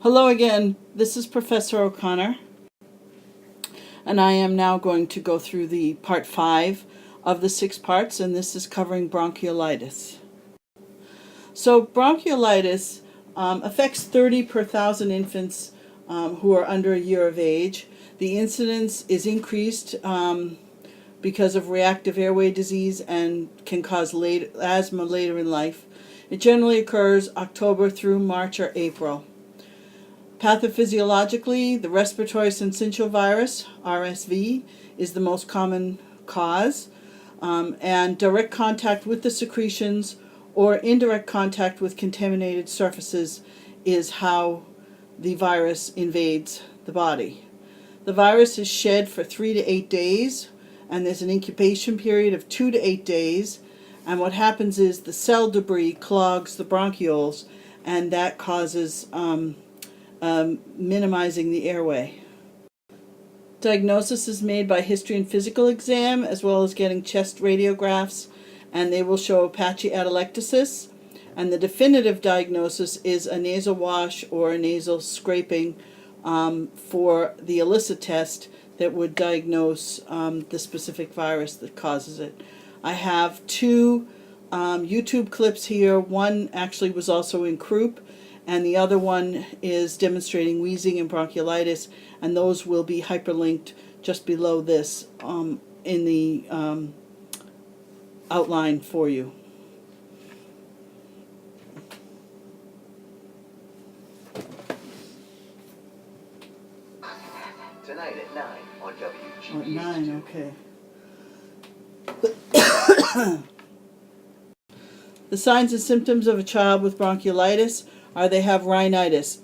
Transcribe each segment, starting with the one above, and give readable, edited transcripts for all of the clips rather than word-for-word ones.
Hello again, this is Professor O'Connor, and I am now going to go through the part 5 of the 6 parts, and this is covering bronchiolitis. So bronchiolitis affects 30 per thousand infants who are under a year of age. The incidence is increased because of reactive airway disease and can cause asthma later in life. It generally occurs October through March or April. Pathophysiologically, the respiratory syncytial virus, RSV, is the most common cause, and direct contact with the secretions or indirect contact with contaminated surfaces is how the virus invades the body. The virus is shed for 3 to 8 days, and there's an incubation period of 2 to 8 days, and what happens is the cell debris clogs the bronchioles, and that causes minimizing the airway. Diagnosis is made by history and physical exam, as well as getting chest radiographs, and they will show Apache atelectasis. And the definitive diagnosis is a nasal wash or a nasal scraping for the ELISA test that would diagnose the specific virus that causes it. I have 2 YouTube clips here. One actually was also in croup, and the other one is demonstrating wheezing and bronchiolitis, and those will be hyperlinked just below this in the outline for you. Tonight at 9 on WGBH. Oh, at 9, okay. The signs and symptoms of a child with bronchiolitis are they have rhinitis.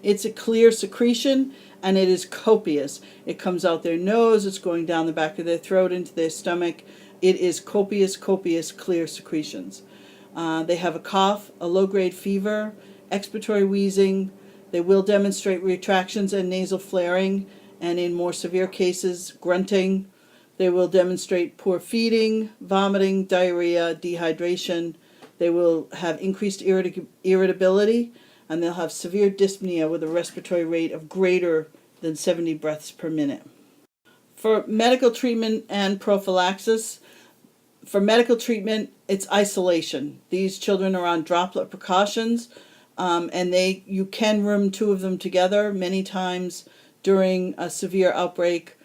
It's a clear secretion, and it is copious. It comes out their nose, it's going down the back of their throat into their stomach. It is copious, clear secretions. They have a cough, a low-grade fever, expiratory wheezing. They will demonstrate retractions and nasal flaring, and in more severe cases, grunting. They will demonstrate poor feeding, vomiting, diarrhea, dehydration. They will have increased irritability, and they'll have severe dyspnea with a respiratory rate of greater than 70 breaths per minute. For medical treatment and prophylaxis, for medical treatment, it's isolation. These children are on droplet precautions, and you can room 2 of them together. Many times during a severe outbreak,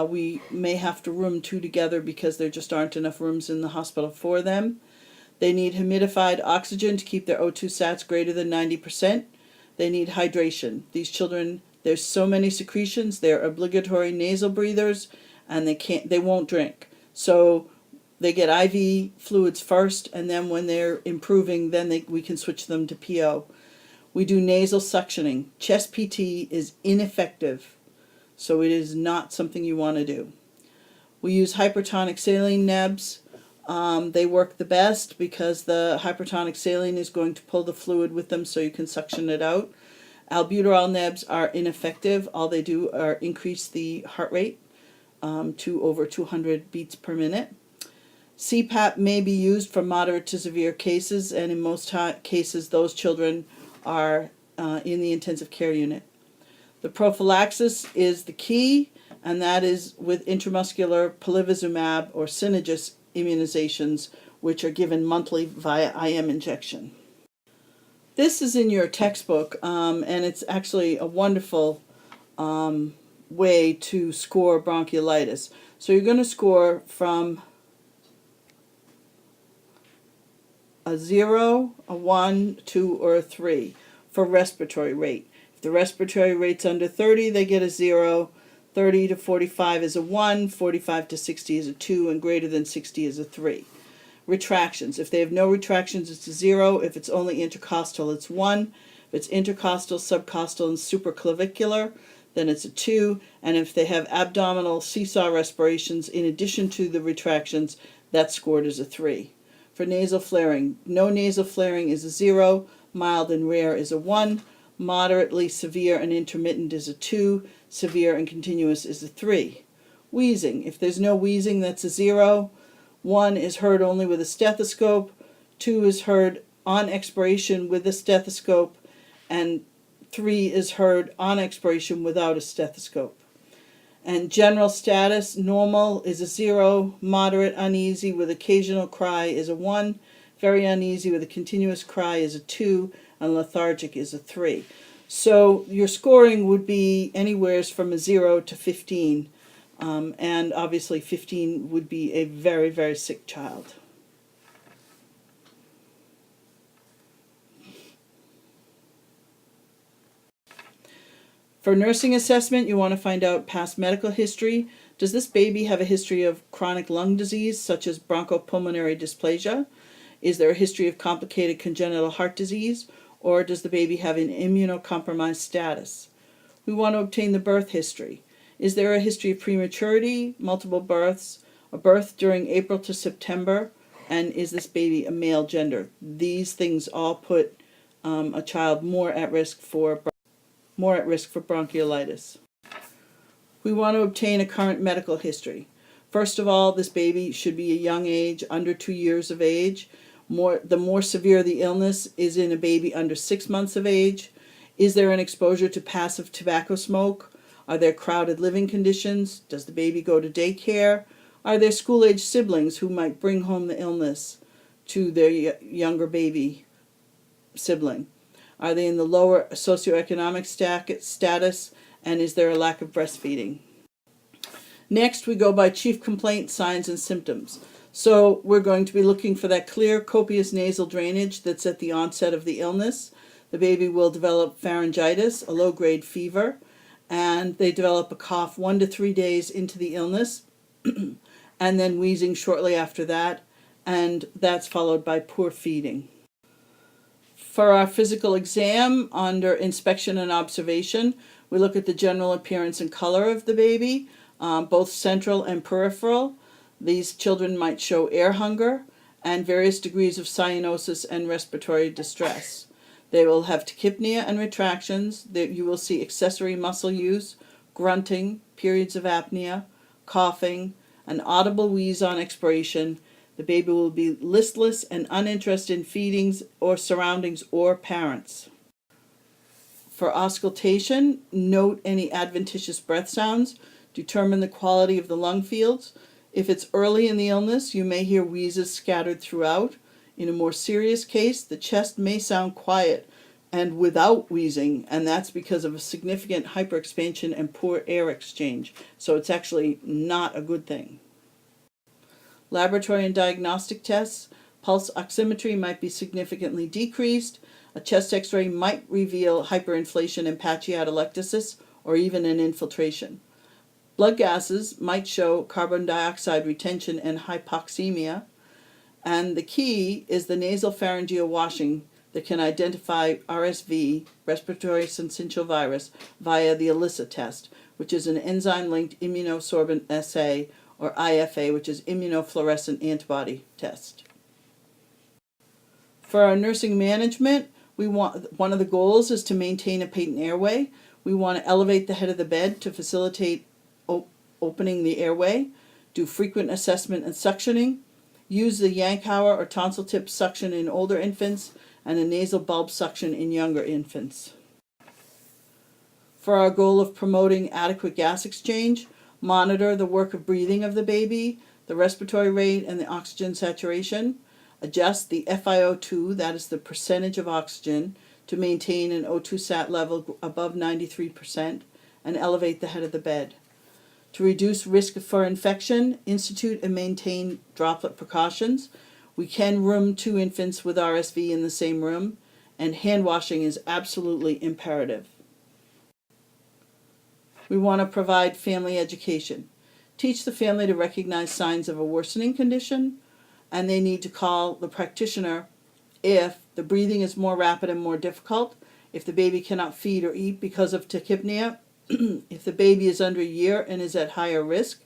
we may have to room 2 together because there just aren't enough rooms in the hospital for them. They need humidified oxygen to keep their O2 sats greater than 90%. They need hydration. These children, there's so many secretions, they're obligatory nasal breathers, and they won't drink. So they get IV fluids first, and then when they're improving, then we can switch them to PO. We do nasal suctioning. Chest PT is ineffective, so it is not something you want to do. We use hypertonic saline nebs. They work the best because the hypertonic saline is going to pull the fluid with them so you can suction it out. Albuterol nebs are ineffective. All they do are increase the heart rate to over 200 beats per minute. CPAP may be used for moderate to severe cases, and in most cases those children are in the intensive care unit. The prophylaxis is the key, and that is with intramuscular palivizumab or Synagis immunizations, which are given monthly via IM injection. This is in your textbook, and it's actually a wonderful way to score bronchiolitis. So you're going to score from a 0, a 1, 2, or a 3 for respiratory rate. If the respiratory rate's under 30, they get a 0. 30 to 45 is a 1, 45 to 60 is a 2, and greater than 60 is a 3. Retractions. If they have no retractions, it's a 0. If it's only intercostal, it's 1. If it's intercostal, subcostal, and supraclavicular, then it's a 2. And if they have abdominal seesaw respirations in addition to the retractions, that's scored as a 3. For nasal flaring, no nasal flaring is a 0. Mild and rare is a 1. Moderately severe and intermittent is a 2. Severe and continuous is a 3. Wheezing. If there's no wheezing, that's a 0. 1 is heard only with a stethoscope. 2 is heard on expiration with a stethoscope. And 3 is heard on expiration without a stethoscope. And general status, normal is a 0, moderate uneasy with occasional cry is a 1, very uneasy with a continuous cry is a 2, and lethargic is a 3. So your scoring would be anywhere from a 0 to 15, and obviously 15 would be a very, very sick child. For nursing assessment, you want to find out past medical history. Does this baby have a history of chronic lung disease, such as bronchopulmonary dysplasia? Is there a history of complicated congenital heart disease? Or does the baby have an immunocompromised status? We want to obtain the birth history. Is there a history of prematurity, multiple births, a birth during April to September, and is this baby a male gender? These things all put a child more at risk for bronchiolitis. We want to obtain a current medical history. First of all, this baby should be a young age, under 2 years of age. The more severe the illness is in a baby under 6 months of age. Is there an exposure to passive tobacco smoke? Are there crowded living conditions? Does the baby go to daycare? Are there school-age siblings who might bring home the illness to their younger baby sibling? Are they in the lower socioeconomic status? And is there a lack of breastfeeding? Next, we go by chief complaint, signs, and symptoms. So we're going to be looking for that clear, copious nasal drainage that's at the onset of the illness. The baby will develop pharyngitis, a low-grade fever, and they develop a cough 1 to 3 days into the illness, and then wheezing shortly after that, and that's followed by poor feeding. For our physical exam, under inspection and observation, we look at the general appearance and color of the baby, both central and peripheral. These children might show air hunger and various degrees of cyanosis and respiratory distress. They will have tachypnea and retractions. You will see accessory muscle use, grunting, periods of apnea, coughing, an audible wheeze on expiration. The baby will be listless and uninterested in feedings or surroundings or parents. For auscultation, note any adventitious breath sounds. Determine the quality of the lung fields. If it's early in the illness, you may hear wheezes scattered throughout. In a more serious case, the chest may sound quiet and without wheezing, and that's because of a significant hyperexpansion and poor air exchange. So it's actually not a good thing. Laboratory and diagnostic tests. Pulse oximetry might be significantly decreased. A chest x-ray might reveal hyperinflation and patchy atelectasis, or even an infiltration. Blood gases might show carbon dioxide retention and hypoxemia. And the key is the nasal pharyngeal washing that can identify RSV, respiratory syncytial virus, via the ELISA test, which is an enzyme-linked immunosorbent assay, or IFA, which is immunofluorescent antibody test. For our nursing management, one of the goals is to maintain a patent airway. We want to elevate the head of the bed to facilitate opening the airway, do frequent assessment and suctioning, use the Yankhauer or tonsil tip suction in older infants, and a nasal bulb suction in younger infants. For our goal of promoting adequate gas exchange, monitor the work of breathing of the baby, the respiratory rate, and the oxygen saturation. Adjust the FiO2, that is the percentage of oxygen, to maintain an O2 sat level above 93%, and elevate the head of the bed. To reduce risk for infection, institute and maintain droplet precautions. We can room 2 infants with RSV in the same room, and hand washing is absolutely imperative. We want to provide family education. Teach the family to recognize signs of a worsening condition, and they need to call the practitioner if the breathing is more rapid and more difficult, if the baby cannot feed or eat because of tachypnea, if the baby is under a year and is at higher risk,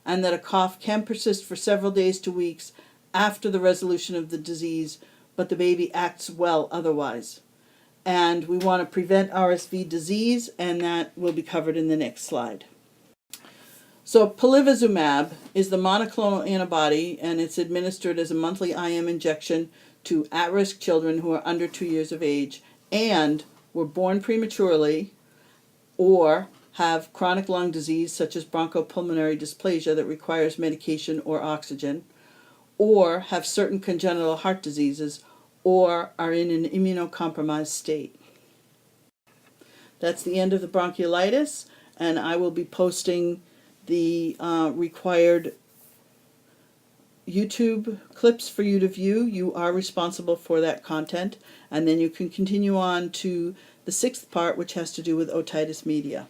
and that a cough can persist for several days to weeks after the resolution of the disease, but the baby acts well otherwise. And we want to prevent RSV disease, and that will be covered in the next slide. So palivizumab is the monoclonal antibody, and it's administered as a monthly IM injection to at-risk children who are under 2 years of age and were born prematurely, or have chronic lung disease such as bronchopulmonary dysplasia that requires medication or oxygen, or have certain congenital heart diseases, or are in an immunocompromised state. That's the end of the bronchiolitis, and I will be posting the required YouTube clips for you to view. You are responsible for that content, and then you can continue on to the sixth part, which has to do with otitis media.